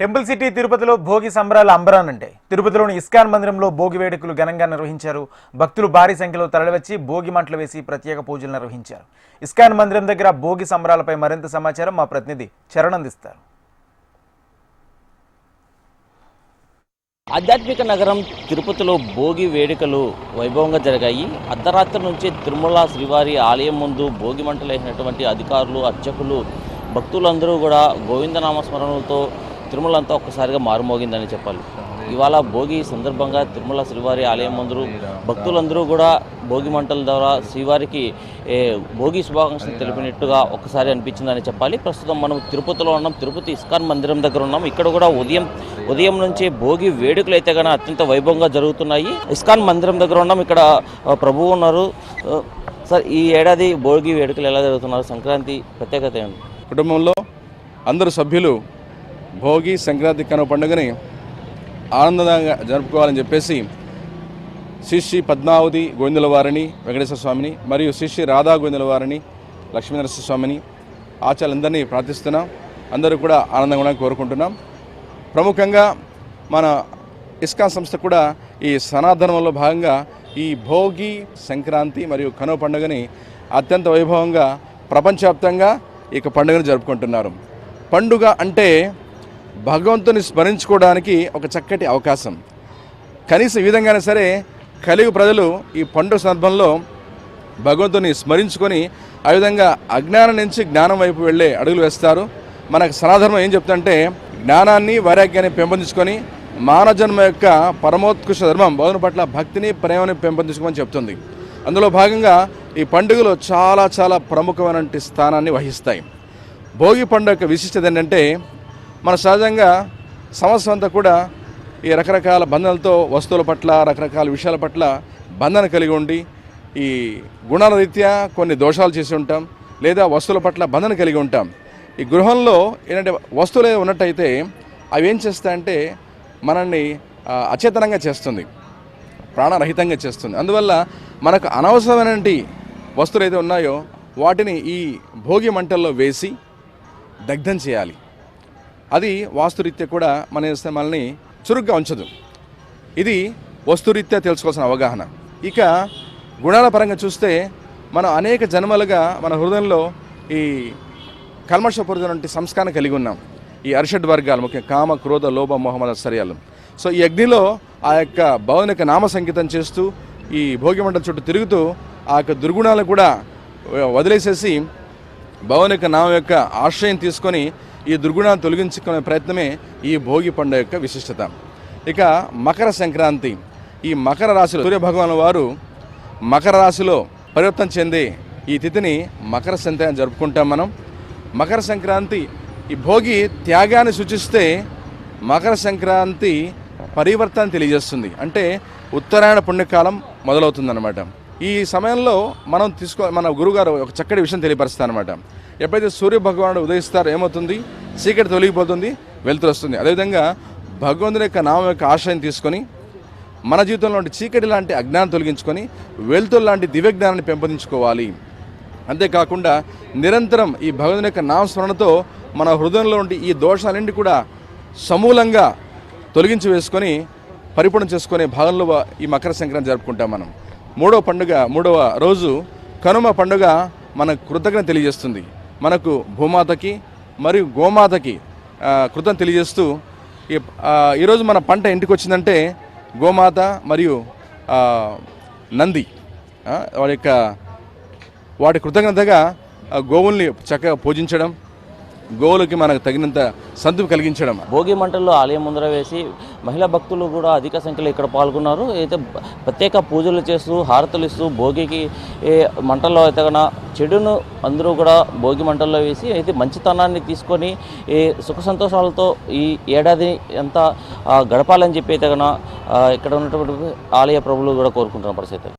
Temple city తిరుపతిలో భోగి సంబరాలు అంబరానంటాయి. తిరుపతిలోని ఇస్కాన్ మందిరంలో భోగి వేడుకలు ఘనంగా నిర్వహించారు. భక్తులు భారీ సంఖ్యలో తరలివచ్చి భోగి మంటలు వేసి ప్రత్యేక పూజలు నిర్వహించారు. ఇస్కాన్ మందిరం దగ్గర భోగి సంబరాలపై మరింత సమాచారం మా ప్రతినిధి చరణ్ అందిస్తారు. ఆధ్యాత్మిక నగరం తిరుపతిలో భోగి వేడుకలు వైభవంగా జరిగాయి. అర్ధరాత్రి నుంచి తిరుమల శ్రీవారి ఆలయం ముందు భోగి మంటలు వేసినటువంటి అధికారులు, అర్చకులు, భక్తులందరూ కూడా గోవిందనామస్మరణలతో తిరుమల అంతా ఒక్కసారిగా మారుమోగిందని చెప్పాలి. ఇవాళ భోగి సందర్భంగా తిరుమల శ్రీవారి ఆలయం ముందు భక్తులందరూ కూడా భోగి మంటల ద్వారా శ్రీవారికి భోగి శుభాకాంక్షలు తెలిపినట్టుగా ఒక్కసారి అనిపించిందని చెప్పాలి. ప్రస్తుతం మనం తిరుపతిలో ఉన్నాం. తిరుపతి ఇస్కాన్ మందిరం దగ్గర ఉన్నాం. ఇక్కడ కూడా ఉదయం నుంచి భోగి వేడుకలు అయితే కన్నా అత్యంత వైభవంగా జరుగుతున్నాయి. ఇస్కాన్ మందిరం దగ్గర ఉన్నాం. ఇక్కడ ప్రభువు ఉన్నారు. సార్, ఈ ఏడాది భోగి వేడుకలు ఎలా జరుగుతున్నారు? సంక్రాంతి ప్రత్యేకత ఏంటి? కుటుంబంలో అందరు సభ్యులు భోగి సంక్రాంతి కనుమ పండుగని ఆనందంగా జరుపుకోవాలని చెప్పేసి శ్రీ పద్మావతి గోవిందుల వారిని, వెంకటేశ్వర స్వామిని మరియు శ్రీ రాధా గోవిందుల వారిని, లక్ష్మీనరసింహ స్వామిని, ఆచార్యులందరినీ ప్రార్థిస్తున్నాం. అందరూ కూడా ఆనందంగా ఉండాలని కోరుకుంటున్నాం. ప్రముఖంగా మన ఇస్కాన్ సంస్థ కూడా ఈ సనాతనంలో భాగంగా ఈ భోగి సంక్రాంతి మరియు కనుమ పండుగని అత్యంత వైభవంగా ప్రపంచవ్యాప్తంగా ఈ పండుగను జరుపుకుంటున్నారు. పండుగ అంటే భగవంతుని స్మరించుకోవడానికి ఒక చక్కటి అవకాశం. కనీసం ఈ విధంగానే సరే కలియుగ ప్రజలు ఈ పండుగ సందర్భంలో భగవంతుని స్మరించుకొని ఆ విధంగా అజ్ఞానం నుంచి జ్ఞానం వైపు వెళ్ళే అడుగులు వేస్తారు. మనకు సనాధర్మం ఏం చెప్తుందంటే జ్ఞానాన్ని, వైరాగ్యాన్ని పెంపొందించుకొని మానవ జన్మ యొక్క పరమోత్కృష్ట ధర్మం భగవంతుని పట్ల భక్తిని, ప్రేమని పెంపొందించుకోమని చెప్తుంది. అందులో భాగంగా ఈ పండుగలు చాలా చాలా ప్రముఖమైన స్థానాన్ని వహిస్తాయి. భోగి పండుగ యొక్క విశిష్టత ఏంటంటే మన సహజంగా సంవత్సరం అంతా కూడా ఈ రకరకాల బంధనలతో వస్తువుల పట్ల, రకరకాల విషయాల పట్ల బంధన కలిగి ఉండి ఈ గుణాల రీత్యా కొన్ని దోషాలు చేసి ఉంటాం, లేదా వస్తువుల పట్ల బంధన కలిగి ఉంటాం. ఈ గృహంలో ఏంటంటే వస్తువులు ఏదో ఉన్నట్టయితే అవి ఏం చేస్తాయంటే మనల్ని అచేతనంగా చేస్తుంది, ప్రాణరహితంగా చేస్తుంది. అందువల్ల మనకు అనవసరమైన వస్తువులు ఏదో ఉన్నాయో వాటిని ఈ భోగి మంటల్లో వేసి దగ్ధం చేయాలి. అది వాస్తురీత్యా కూడా మనల్ని చురుగ్గా ఉంచదు. ఇది వస్తురీత్యా తెలుసుకోవాల్సిన అవగాహన. ఇక గుణాల పరంగా చూస్తే మనం అనేక జన్మలుగా మన హృదయంలో ఈ కల్మషపూరిత సంస్కారం కలిగి ఉన్నాం. ఈ అరిషడ్ వర్గాలు, ముఖ్యంగా కామ, క్రోధ, లోభ, మోహ, మత్సర్యాలు. సో ఈ అగ్నిలో ఆ యొక్క భగవంతుని యొక్క నామ సంకీర్తన చేస్తూ ఈ భోగి మంటల చుట్టూ తిరుగుతూ ఆ యొక్క దుర్గుణాలను కూడా వదిలేసేసి భగవంతుని యొక్క నామం యొక్క ఆశ్రయం తీసుకొని ఈ దుర్గుణాన్ని తొలగించుకునే ప్రయత్నమే ఈ భోగి పండుగ యొక్క విశిష్టత. ఇక మకర సంక్రాంతి. ఈ మకర రాశిలో సూర్యభగవాను వారు మకర రాశిలో పరివర్తన చెందే ఈ తిథిని మకర సంక్రాంతి జరుపుకుంటాం మనం. మకర సంక్రాంతి ఈ భోగి త్యాగాన్ని సూచిస్తే మకర సంక్రాంతి పరివర్తన తెలియజేస్తుంది. అంటే ఉత్తరాయణ పుణ్యకాలం మొదలవుతుందన్నమాట. ఈ సమయంలో మనం మన గురుగారు ఒక చక్కటి విషయం తెలియపరుస్తారనమాట. ఎప్పుడైతే సూర్య భగవానుడు ఉదయిస్తారో ఏమవుతుంది? చీకటి తొలగిపోతుంది, వెలుతురు వస్తుంది. అదేవిధంగా భగవంతుని యొక్క నామం యొక్క ఆశ్రయం తీసుకొని మన జీవితంలో చీకటి లాంటి అజ్ఞానం తొలగించుకొని వెలుతురు లాంటి దివ్యజ్ఞానాన్ని పెంపొందించుకోవాలి. అంతేకాకుండా నిరంతరం ఈ భగవంతుని యొక్క నామస్మరణతో మన హృదయంలో ఉండి ఈ దోషాలన్నింటి కూడా సమూలంగా తొలగించి వేసుకొని పరిపూర్ణం చేసుకునే భాగంలో ఈ మకర సంక్రాంతి జరుపుకుంటాం మనం. మూడవ రోజు కనుమ పండుగ మనకు కృతజ్ఞత తెలియజేస్తుంది. మనకు భూమాతకి మరియు గోమాతకి కృతజ్ఞత తెలియజేస్తూ ఈరోజు మన పంట ఇంటికి వచ్చిందంటే గోమాత మరియు నంది వాటి కృతజ్ఞతగా గోవుల్ని చక్కగా పూజించడం, గోవులకి మనకు తగినంత సంతృప్తి కలిగించడం. భోగి మంటల్లో ఆలయం ముందర వేసి మహిళా భక్తులు కూడా అధిక సంఖ్యలో ఇక్కడ పాల్గొన్నారు. అయితే ప్రత్యేక పూజలు చేస్తూ హారతులు ఇస్తూ భోగికి మంటల్లో అయితే కన్నా చెడును అందరూ కూడా భోగి మంటల్లో వేసి అయితే మంచితనాన్ని తీసుకొని సుఖ సంతోషాలతో ఈ ఏడాది అంతా గడపాలని చెప్పి అయితే కన్నా ఇక్కడ ఉన్నటువంటి ఆలయ ప్రభువులు కూడా కోరుకుంటున్న పరిస్థితి.